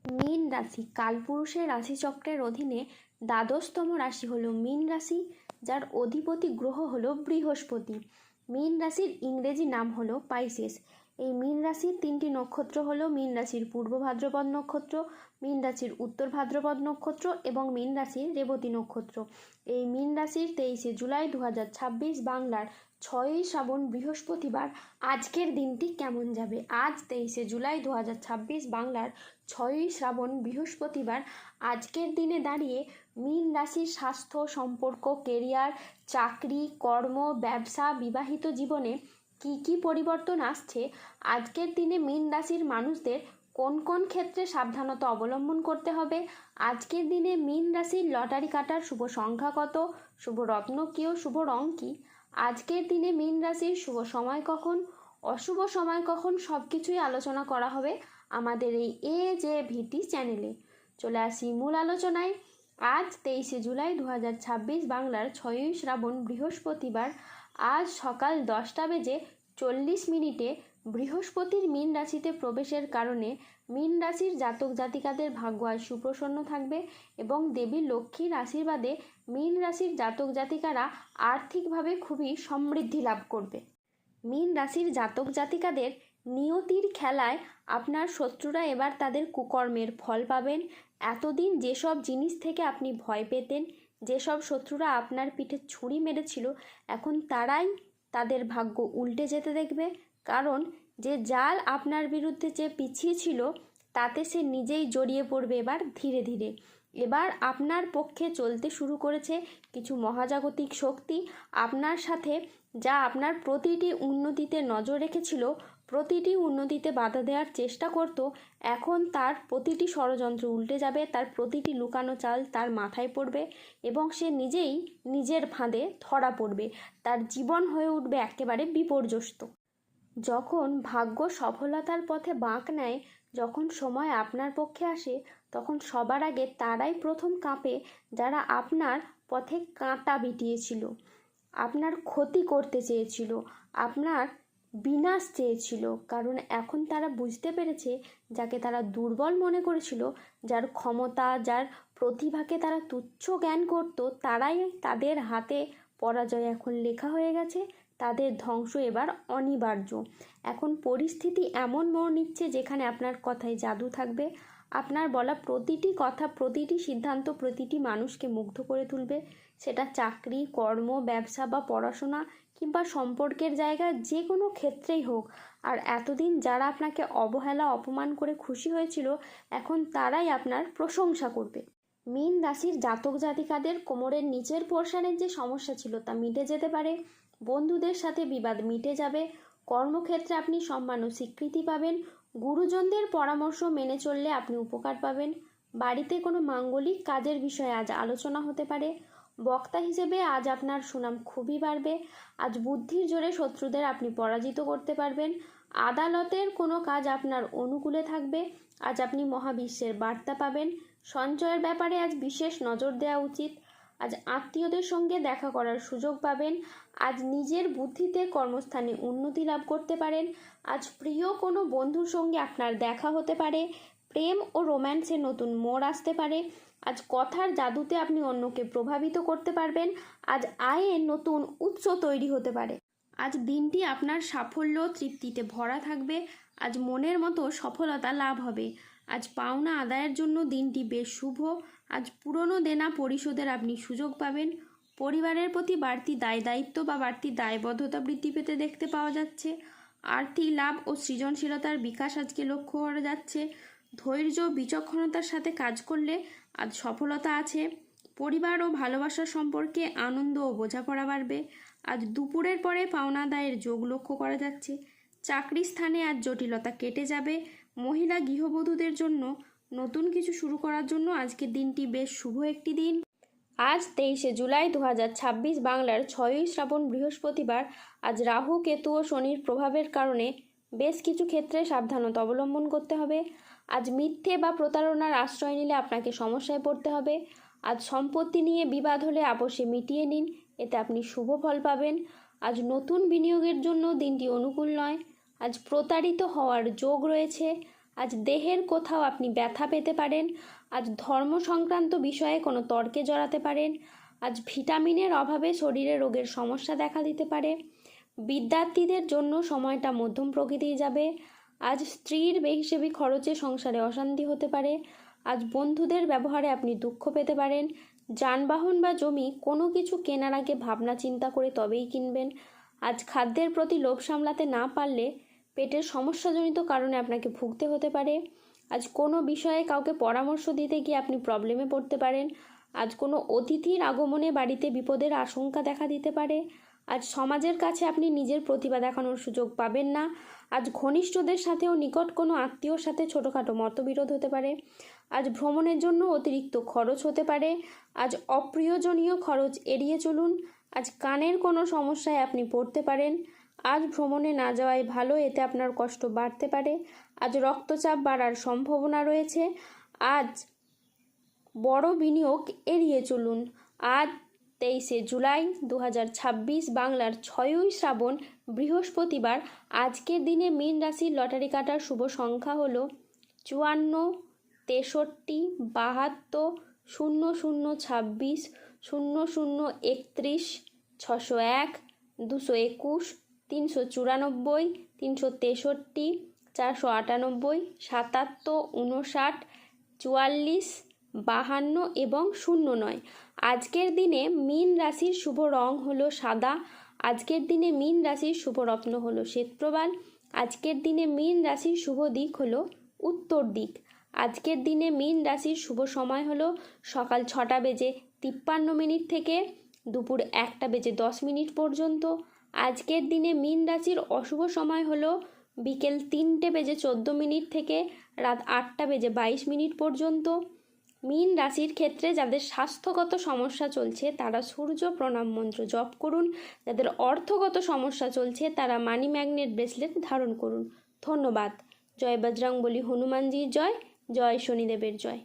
মীন রাশি কালপুরুষের রাশিচক্রের অধীনে দ্বাদশতম রাশি হলো মীন রাশি, যার অধিপতি গ্রহ হলো বৃহস্পতি। মীন রাশির ইংরেজি নাম হলো পাইসেস। এই মীন রাশির তিনটি নক্ষত্র হলো মীন রাশির পূর্ব ভাদ্রপদ নক্ষত্র, মীন রাশির উত্তর ভাদ্রপদ নক্ষত্র এবং মীন রাশির রেবতী নক্ষত্র। এই মীন রাশির 23শে জুলাই 2026 বাংলার 6ই শ্রাবণ বৃহস্পতিবার আজকের দিনটি কেমন যাবে। আজ 23শে জুলাই 2026 বাংলার 6ই শ্রাবণ বৃহস্পতিবার আজকের দিনে দাঁড়িয়ে মীন রাশির স্বাস্থ্য, সম্পর্ক, কেরিয়ার, চাকরি, কর্ম, ব্যবসা, বিবাহিত জীবনে কি কি পরিবর্তন আসছে, আজকের দিনে মীন রাশির মানুষদের কোন কোন ক্ষেত্রে সাবধানতা অবলম্বন করতে হবে, আজকের দিনে মীন রাশির লটারি কাটার শুভ সংখ্যা কত, শুভ রত্ন কী ও শুভ রং কী, আজকের দিনে মীন রাশির শুভ সময় কখন, অশুভ সময় কখন, সব কিছুই আলোচনা করা হবে আমাদের এই AJVT চ্যানেলে। চলে আসি মূল আলোচনায়। আজ 23শে জুলাই 2026 বাংলার 6ই শ্রাবণ বৃহস্পতিবার আজ সকাল 10:40 বৃহস্পতির মীন রাশিতে প্রবেশের কারণে মীন রাশির জাতক জাতিকাদের ভাগ্য আজ সুপ্রসন্ন থাকবে এবং দেবী লক্ষ্মীর আশীর্বাদে মীন রাশির জাতক জাতিকারা আর্থিকভাবে খুবই সমৃদ্ধি লাভ করবে। মীন রাশির জাতক জাতিকাদের নিয়তির খেলায় আপনার শত্রুরা এবার তাদের কুকর্মের ফল পাবেন। এতদিন যেসব জিনিস থেকে আপনি ভয় পেতেন, যেসব শত্রুরা আপনার পিঠে ছুরি মেরেছিল, এখন তারাই তাদের ভাগ্য উল্টে যেতে দেখবে। কারণ যে জাল আপনার বিরুদ্ধে যে পিছিয়ে ছিল, তাতে সে নিজেই জড়িয়ে পড়বে এবার ধীরে ধীরে। এবার আপনার পক্ষে চলতে শুরু করেছে কিছু মহাজাগতিক শক্তি। আপনার সাথে যা আপনার প্রতিটি উন্নতিতে নজর রেখেছিল, প্রতিটি উন্নতিতে বাধা দেওয়ার চেষ্টা করত, এখন তার প্রতিটি ষড়যন্ত্র উল্টে যাবে, তার প্রতিটি লুকানো চাল তার মাথায় পড়বে এবং সে নিজেই নিজের ফাঁদে ধরা পড়বে। তার জীবন হয়ে উঠবে একেবারে বিপর্যস্ত। যখন ভাগ্য সফলতার পথে বাঁক নেয়, যখন সময় আপনার পক্ষে আসে, তখন সবার আগে তারাই প্রথম কাঁপে যারা আপনার পথে কাঁটা বিটিয়েছিল, আপনার ক্ষতি করতে চেয়েছিল, আপনার বিনাশ চেয়েছিল। কারণ এখন তারা বুঝতে পেরেছে যাকে তারা দুর্বল মনে করেছিল, যার ক্ষমতা, যার প্রতিভাকে তারা তুচ্ছ জ্ঞান করত, তারাই তাদের হাতে পরাজয় এখন লেখা হয়ে গেছে। তাদের ধ্বংস এবার অনিবার্য। এখন পরিস্থিতি এমন মোড় নিচ্ছে যেখানে আপনার কথায় জাদু থাকবে। আপনার বলা প্রতিটি কথা, প্রতিটি সিদ্ধান্ত প্রতিটি মানুষকে মুগ্ধ করে তুলবে। সেটা চাকরি, কর্ম, ব্যবসা বা পড়াশোনা কিংবা সম্পর্কের জায়গা, যে কোনো ক্ষেত্রেই হোক। আর এতদিন যারা আপনাকে অবহেলা, অপমান করে খুশি হয়েছিল, এখন তারাই আপনার প্রশংসা করবে। মীন রাশির জাতক জাতিকাদের কোমরের নিচের পোর্শনের যে সমস্যা ছিল তা মিটে যেতে পারে। বন্ধুদের সাথে বিবাদ মিটে যাবে। কর্মক্ষেত্রে আপনি সম্মান ও স্বীকৃতি পাবেন। গুরুজনদের পরামর্শ মেনে চললে আপনি উপকার পাবেন। বাড়িতে কোনো মাঙ্গলিক কাজের বিষয়ে আজ আলোচনা হতে পারে। বক্তা হিসেবে আজ আপনার সুনাম খুবই বাড়বে। আজ বুদ্ধির জোরে শত্রুদের আপনি পরাজিত করতে পারবেন। আদালতের কোনো কাজ আপনার অনুকূলে থাকবে। আজ আপনি মহাবিশ্বের বার্তা পাবেন। সঞ্চয়ের ব্যাপারে আজ বিশেষ নজর দেওয়া উচিত। আজ আত্মীয়দের সঙ্গে দেখা করার সুযোগ পাবেন। আজ নিজের বুদ্ধিতে কর্মস্থানে উন্নতি লাভ করতে পারেন। আজ প্রিয় কোনো বন্ধুর সঙ্গে আপনার দেখা হতে পারে। প্রেম ও রোম্যান্সের নতুন মোড় আসতে পারে। আজ কথার জাদুতে আপনি অন্যকে প্রভাবিত করতে পারবেন। আজ আয়ের নতুন উৎস তৈরি হতে পারে। আজ দিনটি আপনার সাফল্য তৃপ্তিতে ভরা থাকবে। আজ মনের মতো সফলতা লাভ হবে। আজ পাওনা আদায়ের জন্য দিনটি বেশ শুভ। আজ পুরনো দেনা পরিশোধের আপনি সুযোগ পাবেন। পরিবারের প্রতি বাড়তি দায়িত্ব বা বাড়তি দায়বদ্ধতা বৃদ্ধি পেতে দেখতে পাওয়া যাচ্ছে। আর্থিক লাভ ও সৃজনশীলতার বিকাশ আজকে লক্ষ্য করা যাচ্ছে। ধৈর্য, বিচক্ষণতার সাথে কাজ করলে আজ সফলতা আছে। পরিবার ও ভালোবাসার সম্পর্কে আনন্দ ও বোঝাপড়া বাড়বে। আজ দুপুরের পরে পাওনা আদায়ের যোগ লক্ষ্য করা যাচ্ছে। চাকরি স্থানে আজ জটিলতা কেটে যাবে। মহিলা গৃহবধূদের জন্য নতুন কিছু শুরু করার জন্য আজকের দিনটি বেশ শুভ একটি দিন। আজ 23শে জুলাই 2026 বাংলার 6ই শ্রাবণ বৃহস্পতিবার আজ রাহু, কেতু ও শনির প্রভাবের কারণে বেশ কিছু ক্ষেত্রে সাবধানতা অবলম্বন করতে হবে। আজ মিথ্যে বা প্রতারণার আশ্রয় নিলে আপনাকে সমস্যায় পড়তে হবে। আজ সম্পত্তি নিয়ে বিবাদ হলে আপোষে মিটিয়ে নিন, এতে আপনি শুভ ফল পাবেন। আজ নতুন বিনিয়োগের জন্য দিনটি অনুকূল নয়। আজ প্রতারিত হওয়ার যোগ রয়েছে। আজ দেহের কোথাও আপনি ব্যথা পেতে পারেন। আজ ধর্ম সংক্রান্ত বিষয়ে কোনো তর্কে জড়াতে পারেন। আজ ভিটামিনের অভাবে শরীরে রোগের সমস্যা দেখা দিতে পারে। বিদ্যার্থীদের জন্য সময়টা মধ্যম প্রকৃতির যাবে। আজ স্ত্রীর বেহিসেবি খরচে সংসারে অশান্তি হতে পারে। আজ বন্ধুদের ব্যবহারে আপনি দুঃখ পেতে পারেন। যানবাহন বা জমি কোনো কিছু কেনার আগে ভাবনা চিন্তা করে তবেই কিনবেন। আজ খাদ্যের প্রতি লোভ সামলাতে না পারলে পেটের সমস্যাজনিত কারণে আপনাকে ভুগতে হতে পারে। আজ কোনো বিষয়ে কাউকে পরামর্শ দিতে গিয়ে আপনি প্রবলেমে পড়তে পারেন। আজ কোনো অতিথির আগমনে বাড়িতে বিপদের আশঙ্কা দেখা দিতে পারে। আজ সমাজের কাছে আপনি নিজের প্রতিভা দেখানোর সুযোগ পাবেন না। আজ ঘনিষ্ঠদের সাথেও নিকট কোনো আত্মীয়র সাথে ছোটোখাটো মতবিরোধ হতে পারে। আজ ভ্রমণের জন্য অতিরিক্ত খরচ হতে পারে। আজ অপ্রয়োজনীয় খরচ এড়িয়ে চলুন। আজ কানের কোনো সমস্যায় আপনি পড়তে পারেন। আজ ভ্রমণে না যাওয়াই ভালো, এতে আপনার কষ্ট বাড়তে পারে। আজ রক্তচাপ বাড়ার সম্ভাবনা রয়েছে। আজ বড় বিনিয়োগ এড়িয়ে চলুন। আজ 23শে জুলাই 2026 বাংলার 6ই শ্রাবণ বৃহস্পতিবার। আজকের দিনে মীন রাশির লটারি কাটার শুভ সংখ্যা হলো 54, 63, 72, 0026, 0031, 601, 221, 394, 363, 498, 77, 59, 44, 52 এবং 09। আজকের দিনে মীন রাশির শুভ রং হলো সাদা। আজকের দিনে মীন রাশির শুভ রত্ন হলো শ্বেতপ্রবাল। আজকের দিনে মীন রাশির শুভ দিক হলো উত্তর দিক। আজকের দিনে মীন রাশির শুভ সময় হলো সকাল 6:53 থেকে দুপুর 1:10 পর্যন্ত। আজকের দিনে মীন রাশির অশুভ সময় হলো বিকেল 3:14 থেকে রাত 8:22 পর্যন্ত। মীন রাশির ক্ষেত্রে যাদের স্বাস্থ্যগত সমস্যা চলছে তারা সূর্য প্রণাম মন্ত্র জপ করুন। যাদের অর্থগত সমস্যা চলছে তারা মানি ম্যাগনেট ব্রেসলেট ধারণ করুন। ধন্যবাদ। জয় বজরংবলী হনুমানজির জয়, জয় শনিদেবের জয়।